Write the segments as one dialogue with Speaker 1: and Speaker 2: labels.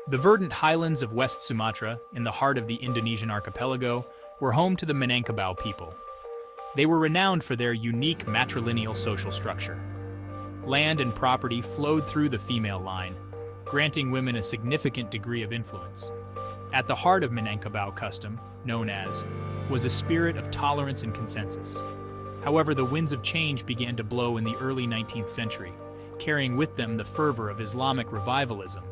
Speaker 1: The verdant highlands of West Sumatra, in the heart of the Indonesian archipelago, were home to the Minangkabau people. They were renowned for their unique matrilineal social structure. Land and property flowed through the female line, granting women a significant degree of influence. At the heart of Minangkabau custom, known as, was a spirit of tolerance and consensus. However, the winds of change began to blow in the early 19th century, carrying with them the fervor of Islamic revivalism.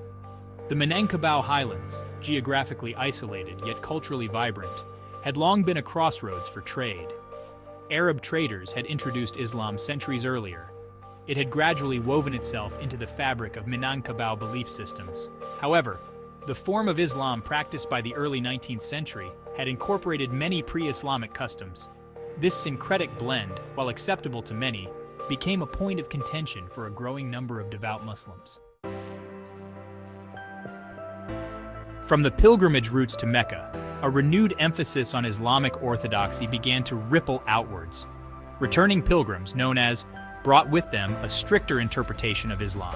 Speaker 1: The Minangkabau highlands, geographically isolated yet culturally vibrant, had long been a crossroads for trade. Arab traders had introduced Islam centuries earlier. It had gradually woven itself into the fabric of Minangkabau belief systems. However, the form of Islam practiced by the early 19th century had incorporated many pre-Islamic customs. This syncretic blend, while acceptable to many, became a point of contention for a growing number of devout Muslims. From the pilgrimage routes to Mecca, a renewed emphasis on Islamic orthodoxy began to ripple outwards. Returning pilgrims, known as, brought with them a stricter interpretation of Islam.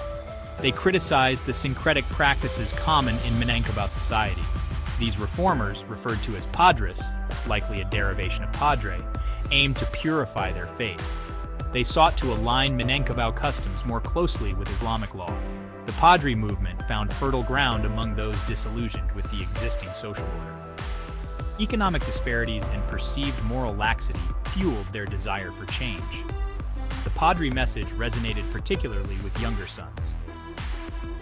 Speaker 1: They criticized the syncretic practices common in Minangkabau society. These reformers, referred to as Padris, likely a derivation of Padre, aimed to purify their faith. They sought to align Minangkabau customs more closely with Islamic law. The Padri movement found fertile ground among those disillusioned with the existing social order. Economic disparities and perceived moral laxity fueled their desire for change. The Padri message resonated particularly with younger sons.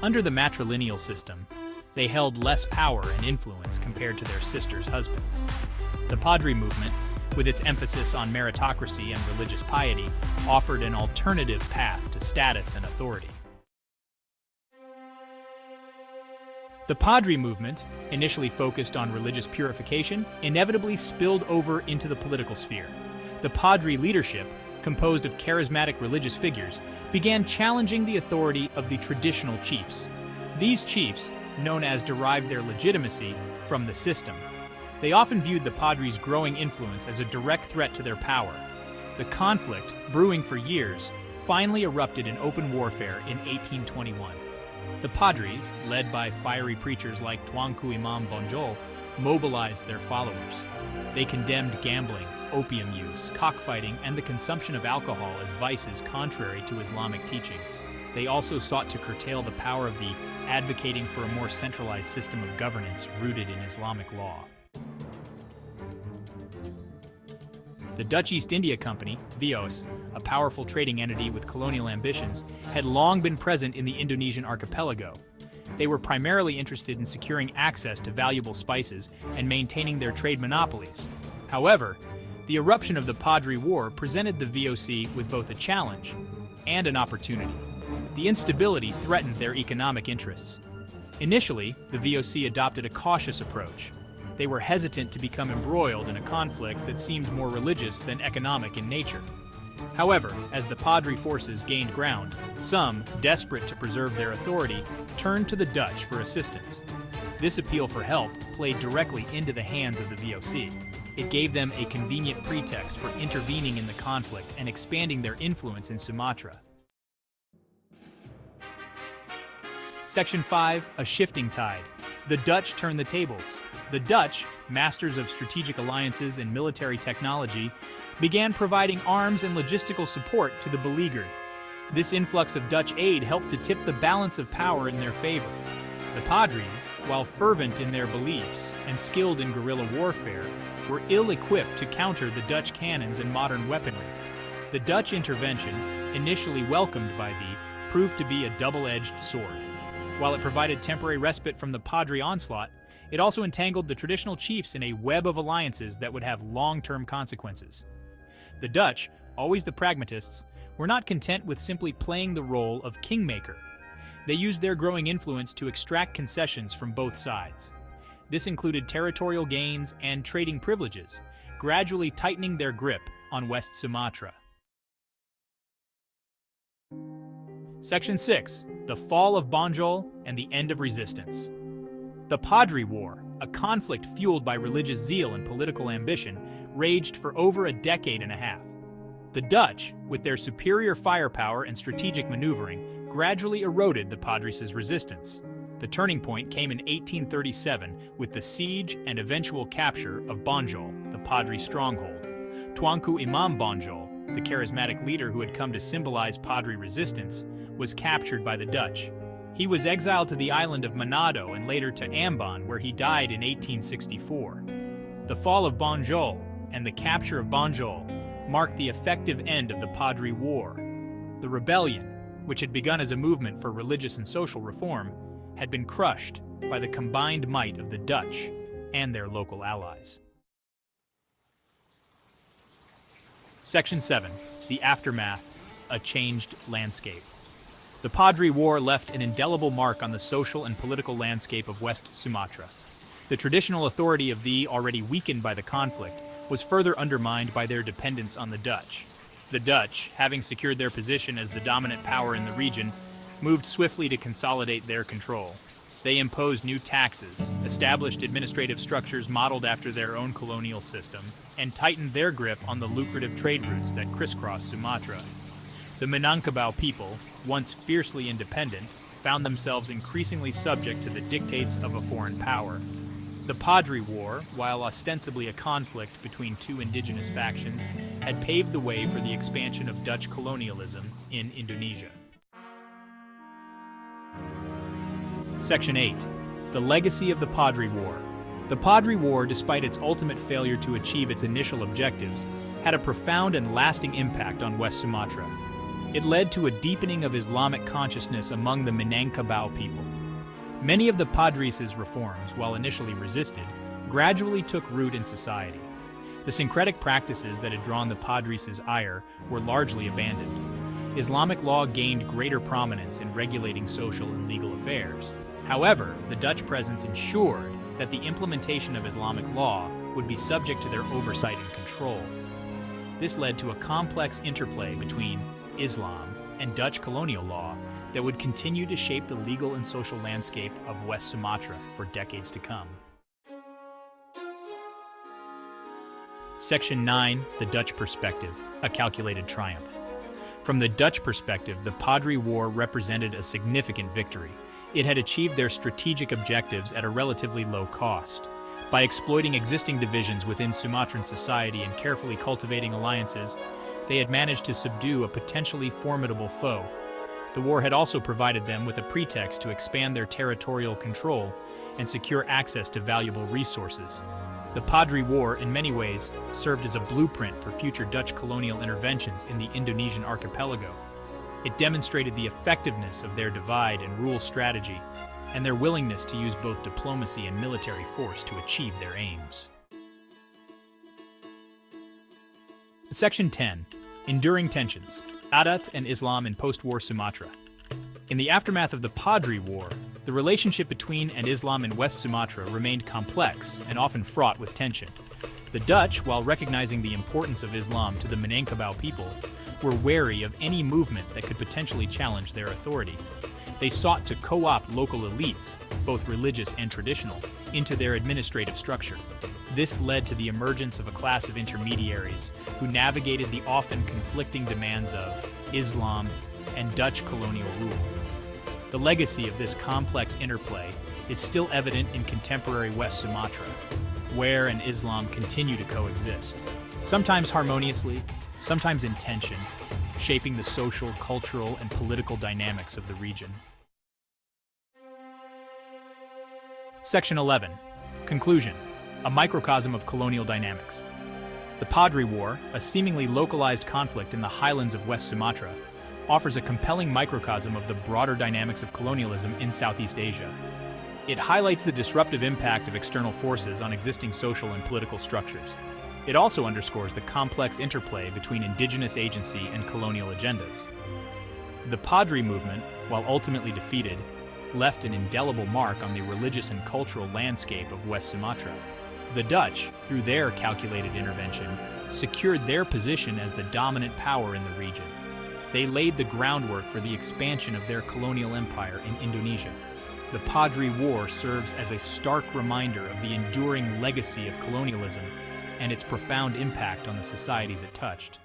Speaker 1: Under the matrilineal system, they held less power and influence compared to their sisters' husbands. The Padri movement, with its emphasis on meritocracy and religious piety, offered an alternative path to status and authority. The Padri movement, initially focused on religious purification, inevitably spilled over into the political sphere. The Padri leadership, composed of charismatic religious figures, began challenging the authority of the traditional chiefs. These chiefs, known as, derived their legitimacy from the system. They often viewed the Padris' growing influence as a direct threat to their power. The conflict, brewing for years, finally erupted in open warfare in 1821. The Padris, led by fiery preachers like Tuanku Imam Bonjol, mobilized their followers. They condemned gambling, opium use, cockfighting, and the consumption of alcohol as vices contrary to Islamic teachings. They also sought to curtail the power of the advocating for a more centralized system of governance rooted in Islamic law. The Dutch East India Company, VOS, a powerful trading entity with colonial ambitions, had long been present in the Indonesian archipelago. They were primarily interested in securing access to valuable spices and maintaining their trade monopolies. However, the eruption of the Padri War presented the VOC with both a challenge and an opportunity. The instability threatened their economic interests. Initially, the VOC adopted a cautious approach. They were hesitant to become embroiled in a conflict that seemed more religious than economic in nature. However, as the Padri forces gained ground, some, desperate to preserve their authority, turned to the Dutch for assistance. This appeal for help played directly into the hands of the VOC. It gave them a convenient pretext for intervening in the conflict and expanding their influence in Sumatra. Section 5, a shifting tide. The Dutch turned the tables. The Dutch, masters of strategic alliances and military technology, began providing arms and logistical support to the beleaguered. This influx of Dutch aid helped to tip the balance of power in their favor. The Padris, while fervent in their beliefs and skilled in guerrilla warfare, were ill-equipped to counter the Dutch cannons and modern weaponry. The Dutch intervention, initially welcomed by thee, proved to be a double-edged sword. While it provided temporary respite from the Padri onslaught, it also entangled the traditional chiefs in a web of alliances that would have long-term consequences. The Dutch, always the pragmatists, were not content with simply playing the role of kingmaker. They used their growing influence to extract concessions from both sides. This included territorial gains and trading privileges, gradually tightening their grip on West Sumatra. Section 6. The Fall of Bonjol and the End of Resistance. The Padri War, a conflict fueled by religious zeal and political ambition, raged for over a decade and a half. The Dutch, with their superior firepower and strategic maneuvering, gradually eroded the Padris' resistance. The The turning point came in 1837 with the siege and eventual capture of Banjul, the Padri stronghold. Tuanku Imam Banjul, the charismatic leader who had come to symbolize Padri resistance, was captured by the Dutch. He was exiled to the island of Manado and later to Ambon, where he died in 1864. The fall of Banjul and the capture of Banjul marked the effective end of the Padri War. The rebellion, which had begun as a movement for religious and social reform, had been crushed by the combined might of the Dutch and their local allies. Section 7. The Aftermath, a Changed Landscape. The Padri War left an indelible mark on the social and political landscape of West Sumatra. The traditional authority of the, already weakened by the conflict, was further undermined by their dependence on the Dutch. The Dutch, having secured their position as the dominant power in the region, moved swiftly to consolidate their control. They imposed new taxes, established administrative structures modeled after their own colonial system, and tightened their grip on the lucrative trade routes that crisscrossed Sumatra. The Minangkabau people, once fiercely independent, found themselves increasingly subject to the dictates of a foreign power. The Padri War, while ostensibly a conflict between two indigenous factions, had paved the way for the expansion of Dutch colonialism in Indonesia. Section 8. The Legacy of the Padri War. The Padri War, despite its ultimate failure to achieve its initial objectives, had a profound and lasting impact on West Sumatra. It led to a deepening of Islamic consciousness among the Minangkabau people. Many of the Padris' reforms, while initially resisted, gradually took root in society. The syncretic practices that had drawn the Padris' ire were largely abandoned. Islamic law gained greater prominence in regulating social and legal affairs. However, the Dutch presence ensured that the implementation of Islamic law would be subject to their oversight and control. This led to a complex interplay between Islam and Dutch colonial law that would continue to shape the legal and social landscape of West Sumatra for decades to come. Section 9. The Dutch Perspective, a Calculated Triumph. From the Dutch perspective, the Padri War represented a significant victory. It had achieved their strategic objectives at a relatively low cost. By exploiting existing divisions within Sumatran society and carefully cultivating alliances, they had managed to subdue a potentially formidable foe. The war had also provided them with a pretext to expand their territorial control and secure access to valuable resources. The Padri War, in many ways, served as a blueprint for future Dutch colonial interventions in the Indonesian archipelago. It demonstrated the effectiveness of their divide and rule strategy and their willingness to use both diplomacy and military force to achieve their aims. Section 10. Enduring Tensions, Adat and Islam in Post-War Sumatra. In the aftermath of the Padri War, the relationship between and Islam in West Sumatra remained complex and often fraught with tension. The Dutch, while recognizing the importance of Islam to the Minangkabau people, were wary of any movement that could potentially challenge their authority. They sought to co-opt local elites, both religious and traditional, into their administrative structure. This led to the emergence of a class of intermediaries who navigated the often conflicting demands of Islam and Dutch colonial rule. The legacy of this complex interplay is still evident in contemporary West Sumatra, where and Islam continue to coexist, sometimes harmoniously, sometimes in tension, shaping the social, cultural, and political dynamics of the region. Section 11. Conclusion. A microcosm of colonial dynamics. The Padri War, a seemingly localized conflict in the highlands of West Sumatra, offers a compelling microcosm of the broader dynamics of colonialism in Southeast Asia. It highlights the disruptive impact of external forces on existing social and political structures. It also underscores the complex interplay between indigenous agency and colonial agendas. The Padri movement, while ultimately defeated, left an indelible mark on the religious and cultural landscape of West Sumatra. The Dutch, through their calculated intervention, secured their position as the dominant power in the region. They laid the groundwork for the expansion of their colonial empire in Indonesia. The Padri War serves as a stark reminder of the enduring legacy of colonialism and its profound impact on the societies it touched.